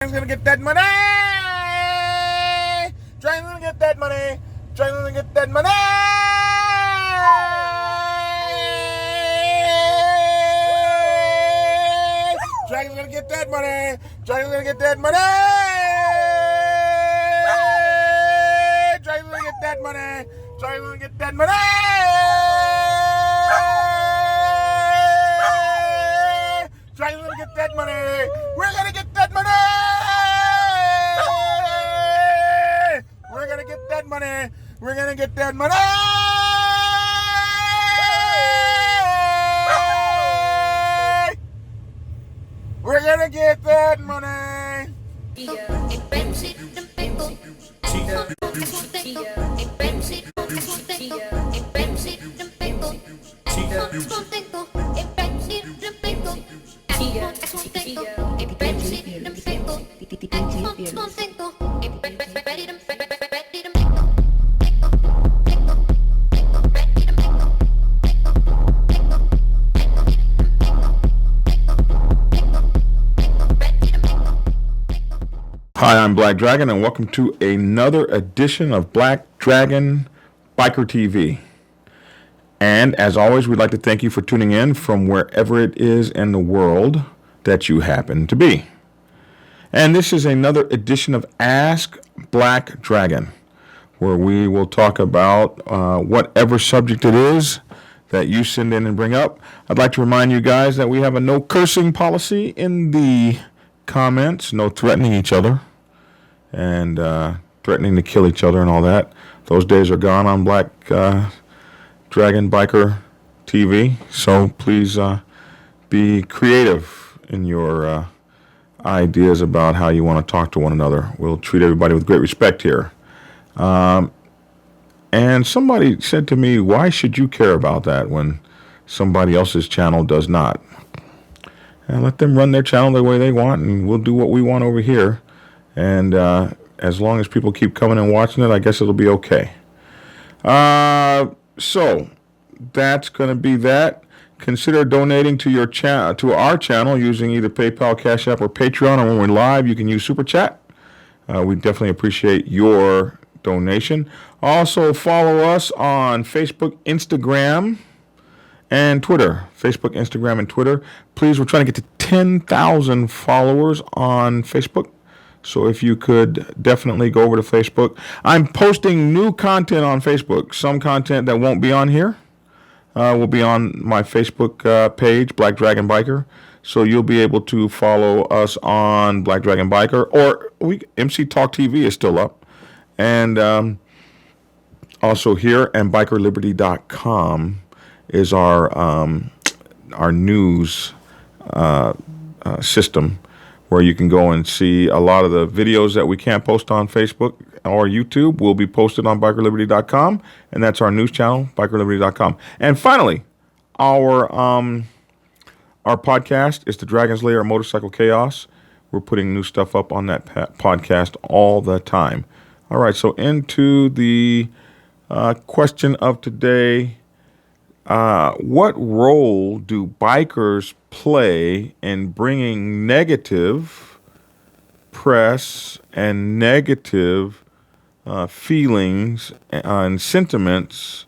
Dragon's gonna get that money. Dragon's gonna get that money. Dragon's gonna get that money. Dragon's gonna get that money. Dragon's gonna get that money. Dragon's gonna get that money. Dragon's gonna get that money. Dragon's gonna get that money. We're gonna get that money. We're gonna get that money. We're gonna get that money. We're gonna get that money. Hi, I'm Black Dragon, and welcome to another edition of Black Dragon Biker TV. And as always, we'd like to thank you for tuning in from wherever it is in the world that you happen to be. And this is another edition of Ask Black Dragon, where we will talk about whatever subject it is that you send in and bring up. I'd like to remind you guys that we have a no cursing policy in the comments, no threatening each other, and threatening to kill each other and all that. Those days are gone on Black Dragon Biker TV, so please be creative in your ideas about how you want to talk to one another. We'll treat everybody with great respect here. And somebody said to me, why should you care about that when somebody else's channel does not? And let them run their channel the way they want, and we'll do what we want over here. And as long as people keep coming and watching it, I guess it'll be okay. So that's going to be that. Consider donating to your to our channel using either PayPal, Cash App, or Patreon. Or when we're live, you can use Super Chat. We definitely appreciate your donation. Also, follow us on Facebook, Instagram, and Twitter. Facebook, Instagram, and Twitter. Please, we're trying to get to 10,000 followers on Facebook. So if you could definitely go over to Facebook. I'm posting new content on Facebook. Some content that won't be on here will be on my Facebook page, Black Dragon Biker. So you'll be able to follow us on Black Dragon Biker, or MC Talk TV is still up. And also here, and bikerliberty.com is our news system, where you can go and see a lot of the videos that we can't post on Facebook or YouTube will be posted on bikerliberty.com, and that's our news channel, bikerliberty.com. And finally, our podcast is the Dragon's Lair Motorcycle Chaos. We're putting new stuff up on that podcast all the time. All right, so into the question of today. What role do bikers play in bringing negative press and negative feelings and sentiments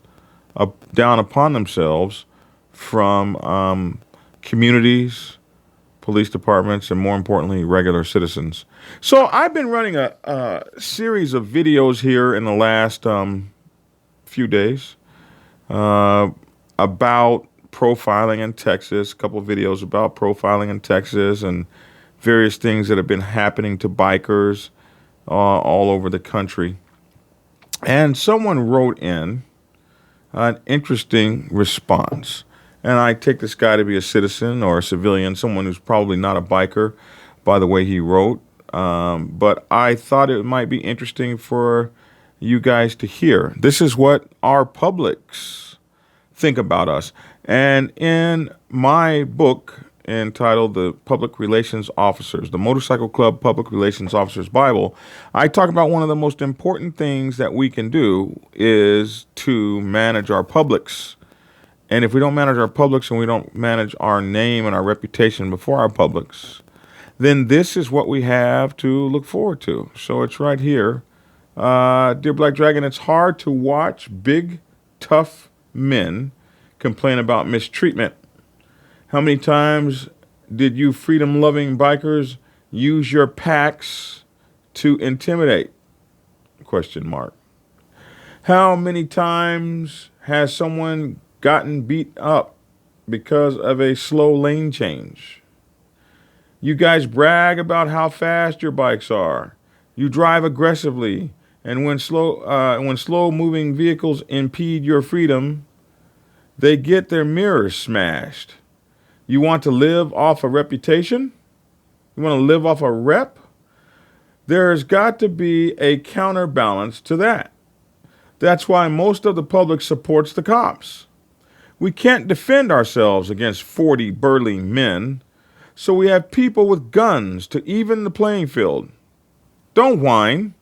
down upon themselves from communities, police departments, and more importantly, regular citizens? So I've been running a series of videos here in the last few days about profiling in Texas, a couple of videos about profiling in Texas and various things that have been happening to bikers all over the country. And someone wrote in an interesting response. And I take this guy to be a citizen or a civilian, someone who's probably not a biker by the way he wrote. But I thought it might be interesting for you guys to hear. This is what our publics think about us. And in my book entitled The Public Relations Officers, the Motorcycle Club Public Relations Officers Bible, I talk about one of the most important things that we can do is to manage our publics. And if we don't manage our publics and we don't manage our name and our reputation before our publics, then this is what we have to look forward to. So it's right here. Dear Black Dragon, it's hard to watch big, tough men complain about mistreatment. How many times did you freedom-loving bikers use your packs to intimidate? Question mark. How many times has someone gotten beat up because of a slow lane change? You guys brag about how fast your bikes are. You drive aggressively, and when slow-moving vehicles impede your freedom, they get their mirrors smashed. You want to live off a reputation? You want to live off a rep? There's got to be a counterbalance to that. That's why most of the public supports the cops. We can't defend ourselves against 40 burly men, so we have people with guns to even the playing field. Don't whine.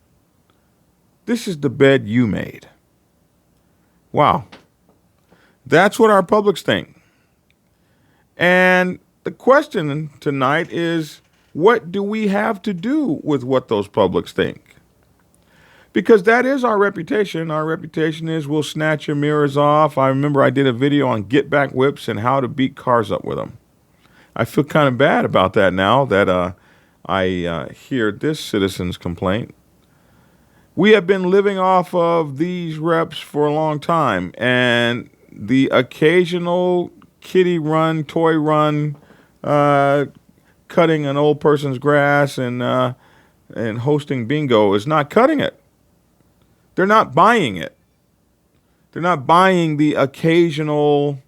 This is the bed you made. Wow. That's what our publics think. And the question tonight is, what do we have to do with what those publics think? Because that is our reputation. Our reputation is we'll snatch your mirrors off. I remember I did a video on get back whips and how to beat cars up with them. I feel kind of bad about that now that I hear this citizen's complaint. We have been living off of these reps for a long time, and the occasional kiddie run, toy run, cutting an old person's grass and hosting bingo is not cutting it. They're not buying it. They're not buying the occasional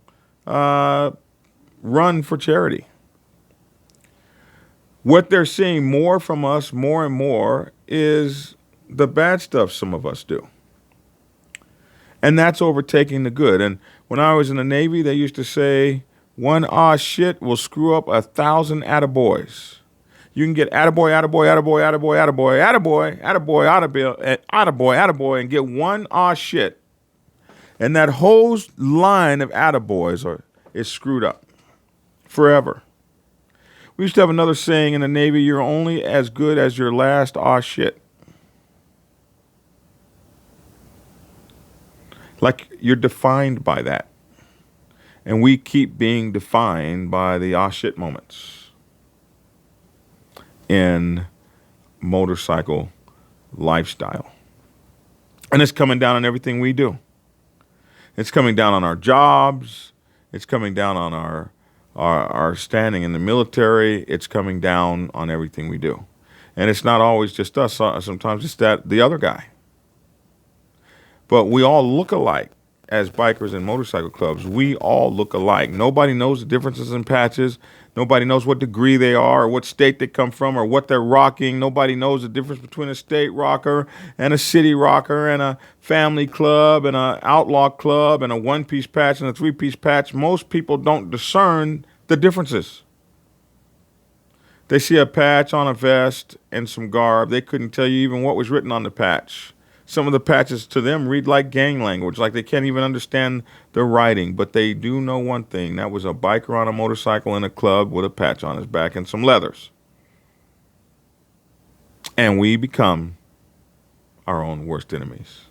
run for charity. What they're seeing more from us, more and more, is the bad stuff some of us do. And that's overtaking the good. And when I was in the Navy, they used to say, one shit will screw up 1,000 attaboys. You can get attaboy, attaboy, attaboy, attaboy, attaboy, attaboy, attaboy, attaboy, attaboy, and get one shit. And that whole line of attaboys is screwed up forever. We used to have another saying in the Navy, you're only as good as your last shit. Like you're defined by that. And we keep being defined by the shit moments in motorcycle lifestyle. And it's coming down on everything we do. It's coming down on our jobs. It's coming down on our standing in the military. It's coming down on everything we do. And it's not always just us. Sometimes it's the other guy. But we all look alike as bikers and motorcycle clubs. We all look alike. Nobody knows the differences in patches. Nobody knows what degree they are or what state they come from or what they're rocking. Nobody knows the difference between a state rocker and a city rocker and a family club and an outlaw club and a one-piece patch and a three-piece patch. Most people don't discern the differences. They see a patch on a vest and some garb. They couldn't tell you even what was written on the patch. Some of the patches to them read like gang language, like they can't even understand the writing. But they do know one thing. That was a biker on a motorcycle in a club with a patch on his back and some leathers. And we become our own worst enemies.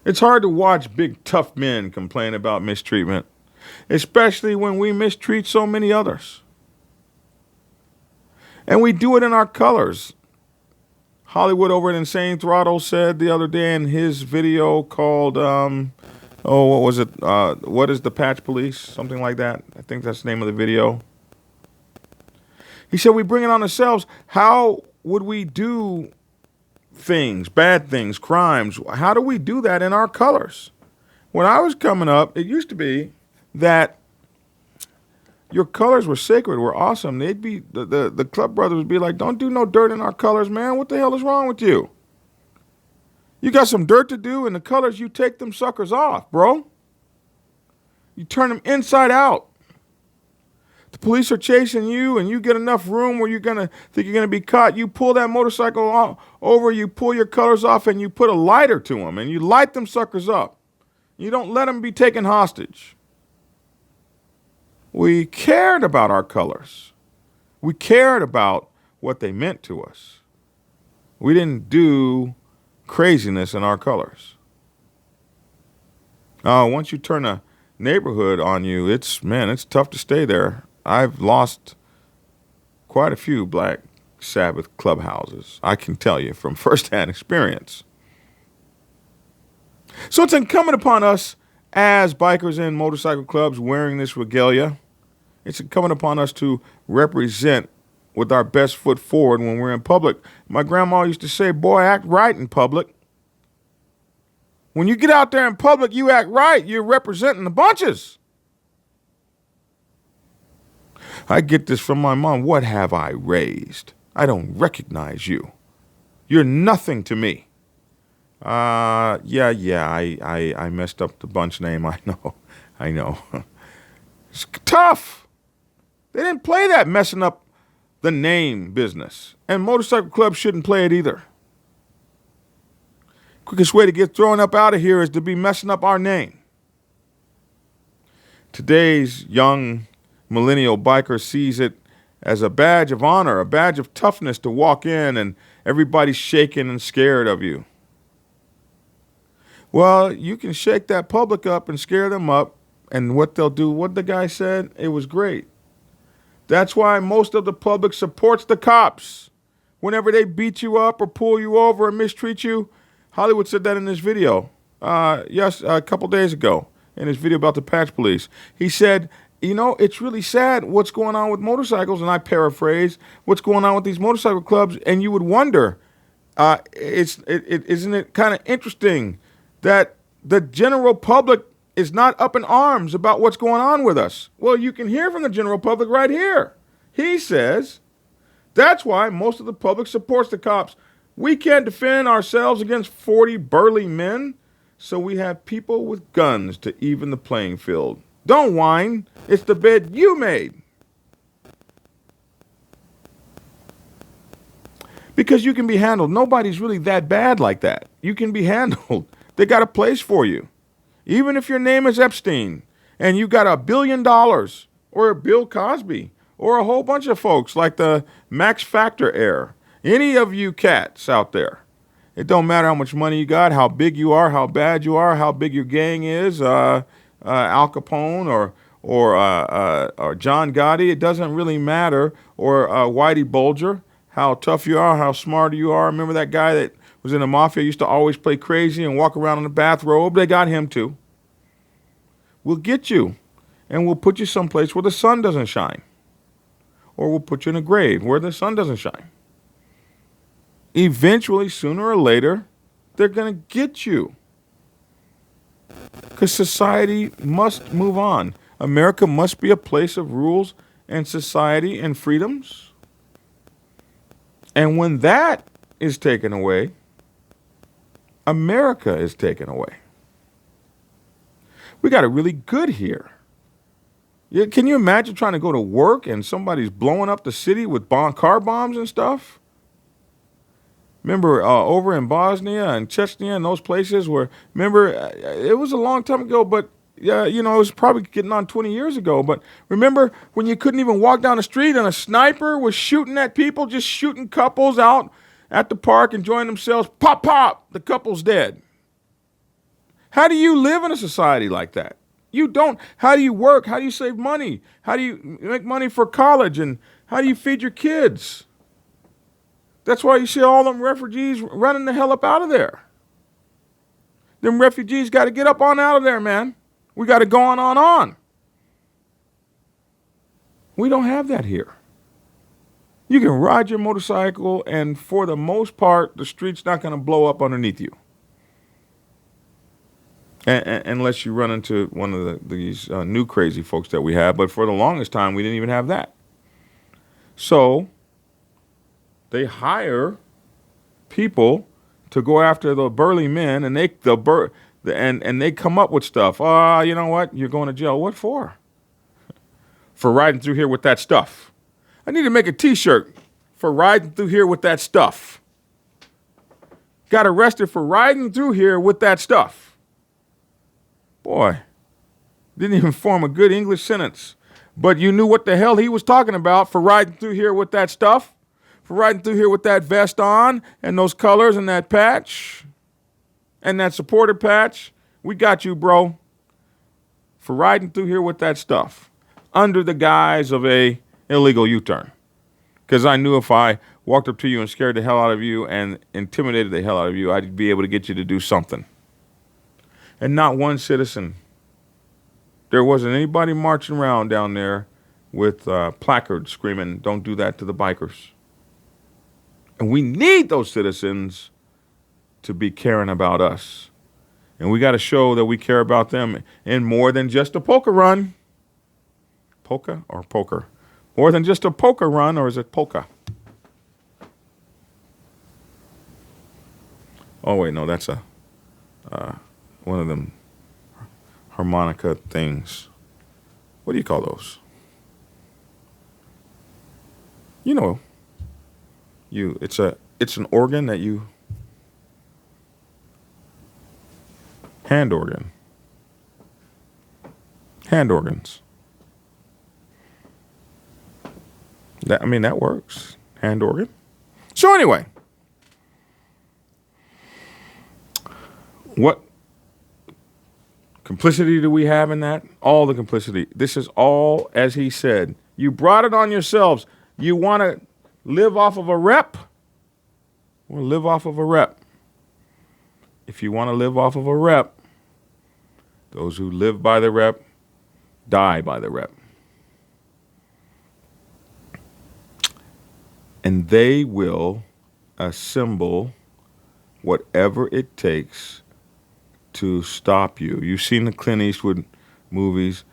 It's hard to watch big, tough men complain about mistreatment, especially when we mistreat so many others. And we do it in our colors. Hollywood over at Insane Throttle said the other day in his video called, what was it? What is the Patch Police? Something like that. I think that's the name of the video. He said, we bring it on ourselves. How would we do things, bad things, crimes? How do we do that in our colors? When I was coming up, it used to be that your colors were sacred, were awesome. They'd be the club brothers would be like, don't do no dirt in our colors, man. What the hell is wrong with you? You got some dirt to do in the colors, you take them suckers off, bro. You turn them inside out. The police are chasing you and you get enough room where you're gonna think you're gonna be caught. You pull that motorcycle over, you pull your colors off and you put a lighter to them and you light them suckers up. You don't let them be taken hostage. We cared about our colors. We cared about what they meant to us. We didn't do craziness in our colors. Once you turn a neighborhood on you, it's tough to stay there. I've lost quite a few Black Sabbath clubhouses, I can tell you from firsthand experience. So it's incumbent upon us as bikers in motorcycle clubs wearing this regalia, it's incumbent upon us to represent with our best foot forward when we're in public. My grandma used to say, boy, act right in public. When you get out there in public, you act right. You're representing the bunches. I get this from my mom. What have I raised? I don't recognize you. You're nothing to me. I messed up the bunch name. I know. It's tough. They didn't play that messing up the name business. And motorcycle clubs shouldn't play it either. Quickest way to get thrown up out of here is to be messing up our name. Today's young millennial biker sees it as a badge of honor, a badge of toughness to walk in and everybody's shaking and scared of you. Well, you can shake that public up and scare them up, and what they'll do, what the guy said, it was great. That's why most of the public supports the cops. Whenever they beat you up or pull you over or mistreat you, Hollywood said that in this video, a couple days ago, in his video about the patch police. He said, it's really sad what's going on with motorcycles, and I paraphrase, what's going on with these motorcycle clubs, and you would wonder, isn't it kind of interesting that the general public is not up in arms about what's going on with us? Well, you can hear from the general public right here. He says, that's why most of the public supports the cops. We can't defend ourselves against 40 burly men, so we have people with guns to even the playing field. Don't whine. It's the bed you made. Because you can be handled. Nobody's really that bad like that. You can be handled. They got a place for you. Even if your name is Epstein and you got $1 billion or Bill Cosby or a whole bunch of folks like the Max Factor heir, any of you cats out there, it don't matter how much money you got, how big you are, how bad you are, how big your gang is, Al Capone or John Gotti, it doesn't really matter, or Whitey Bulger, how tough you are, how smart you are. Remember that guy that was in the mafia, used to always play crazy and walk around in a bathrobe? They got him too. We'll get you, and we'll put you someplace where the sun doesn't shine. Or we'll put you in a grave where the sun doesn't shine. Eventually, sooner or later, they're going to get you. Because society must move on. America must be a place of rules and society and freedoms. And when that is taken away, America is taken away. We got it really good here. Yeah, can you imagine trying to go to work and somebody's blowing up the city with car bombs and stuff? Remember over in Bosnia and Chechnya and those places where, it was a long time ago, but it was probably getting on 20 years ago. But remember when you couldn't even walk down the street and a sniper was shooting at people, just shooting couples out at the park enjoying themselves? Pop, pop, the couple's dead. How do you live in a society like that? You don't. How do you work? How do you save money? How do you make money for college? And how do you feed your kids? That's why you see all them refugees running the hell up out of there. Them refugees got to get up on out of there, man. We got to go on. We don't have that here. You can ride your motorcycle, and for the most part, the street's not going to blow up underneath you. Unless you run into one of these new crazy folks that we have. But for the longest time, we didn't even have that. So they hire people to go after the burly men, and they come up with stuff. You know what? You're going to jail. What for? For riding through here with that stuff. I need to make a T-shirt for riding through here with that stuff. Got arrested for riding through here with that stuff. Boy, didn't even form a good English sentence. But you knew what the hell he was talking about for riding through here with that stuff, for riding through here with that vest on and those colors and that patch and that supporter patch. We got you, bro, for riding through here with that stuff under the guise of a illegal U-turn. Because I knew if I walked up to you and scared the hell out of you and intimidated the hell out of you, I'd be able to get you to do something. And not one citizen. There wasn't anybody marching around down there with placards screaming, "Don't do that to the bikers." And we need those citizens to be caring about us. And we got to show that we care about them in more than just a polka run. Polka or poker? More than just a polka run, or is it polka? Oh, wait, no, that's one of them harmonica things. What do you call those? You know, it's an organ that you hand organs. That works. Hand organ. So anyway, what complicity do we have in that? All the complicity. This is all, as he said, you brought it on yourselves. You want to live off of a rep? Well, live off of a rep. If you want to live off of a rep, those who live by the rep die by the rep. And they will assemble whatever it takes to stop you. You've seen the Clint Eastwood movies,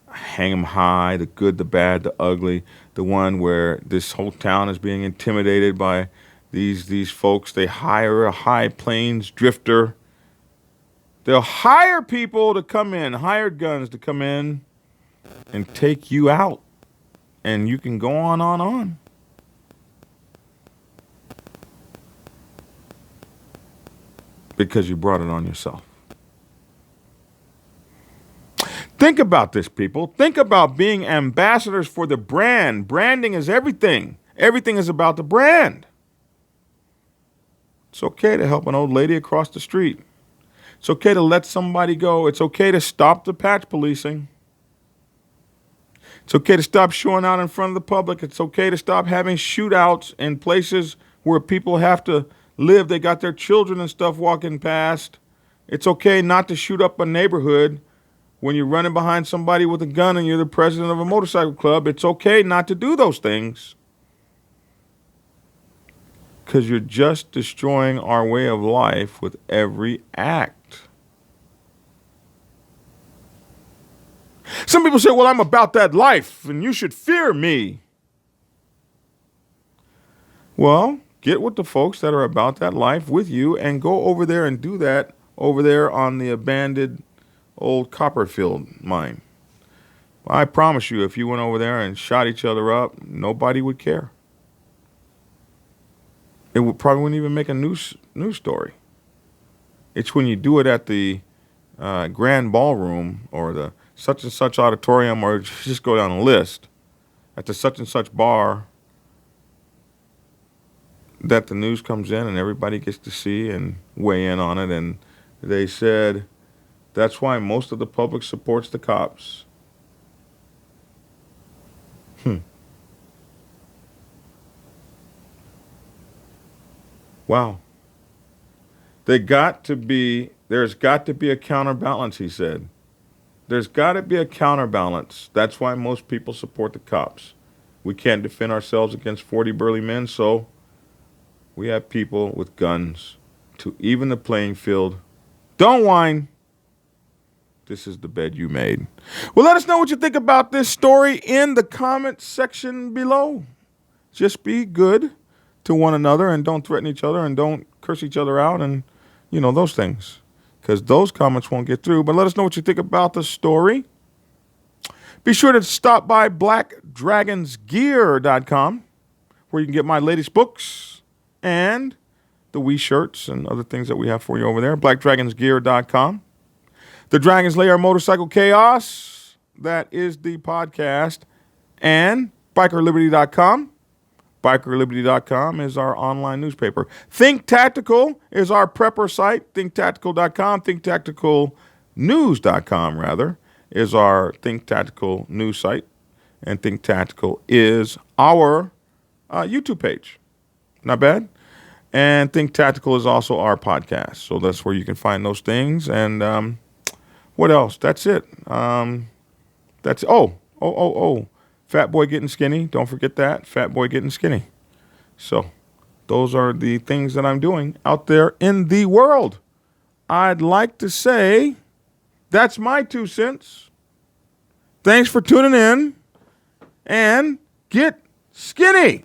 Hang 'em High, The Good, the Bad, the Ugly, the one where this whole town is being intimidated by these folks. They hire a high plains drifter. They'll hire people to come in, hired guns to come in and take you out. And you can go on. Because you brought it on yourself. Think about this, people. Think about being ambassadors for the brand. Branding is everything. Everything is about the brand. It's okay to help an old lady across the street. It's okay to let somebody go. It's okay to stop the patch policing. It's okay to stop showing out in front of the public. It's okay to stop having shootouts in places where people have to live. They got their children and stuff walking past. It's okay not to shoot up a neighborhood when you're running behind somebody with a gun and you're the president of a motorcycle club. It's okay not to do those things because you're just destroying our way of life with every act. Some people say, well, I'm about that life and you should fear me. Well, get with the folks that are about that life with you and go over there and do that over there on the abandoned old Copperfield mine. I promise you, if you went over there and shot each other up, nobody would care. It probably wouldn't even make a news story. It's when you do it at the Grand Ballroom or the such and such auditorium, or just go down the list, at the such and such bar, that the news comes in and everybody gets to see and weigh in on it. And they said that's why most of the public supports the cops. Wow. There's got to be a counterbalance, he said. There's got to be a counterbalance. That's why most people support the cops. We can't defend ourselves against 40 burly men, so we have people with guns to even the playing field. Don't whine. This is the bed you made. Well, let us know what you think about this story in the comment section below. Just be good to one another and don't threaten each other and don't curse each other out and, those things. Because those comments won't get through. But let us know what you think about the story. Be sure to stop by blackdragonsgear.com where you can get my latest books and the Wii shirts and other things that we have for you over there. blackdragonsgear.com. The Dragon's Lair Motorcycle Chaos. That is the podcast. and bikerliberty.com. Bikerliberty.com is our online newspaper. Think Tactical is our prepper site. ThinkTactical.com. ThinkTacticalNews.com, rather, is our Think Tactical news site. And Think Tactical is our YouTube page. Not bad. And Think Tactical is also our podcast. So that's where you can find those things. And what else? That's it. Fat Boy Getting Skinny. Don't forget that. Fat Boy Getting Skinny. So those are the things that I'm doing out there in the world. I'd like to say that's my 2 cents. Thanks for tuning in. And get skinny.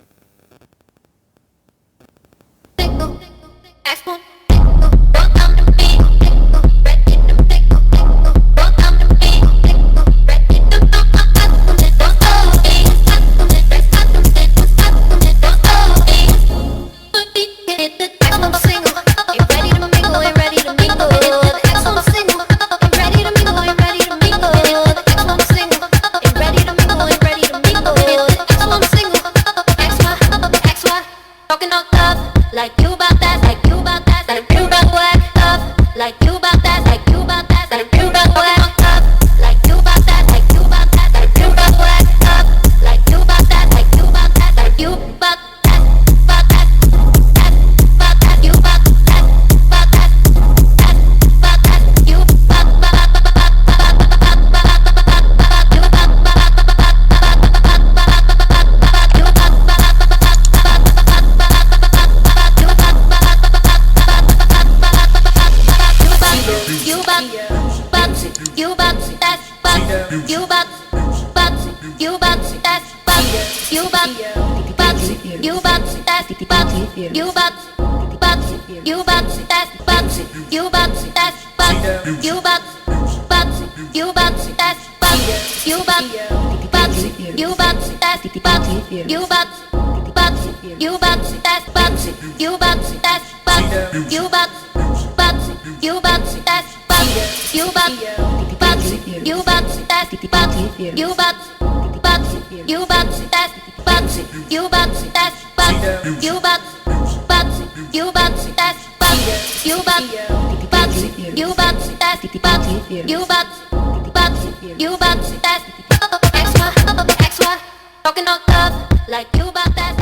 Talking on love like you about that.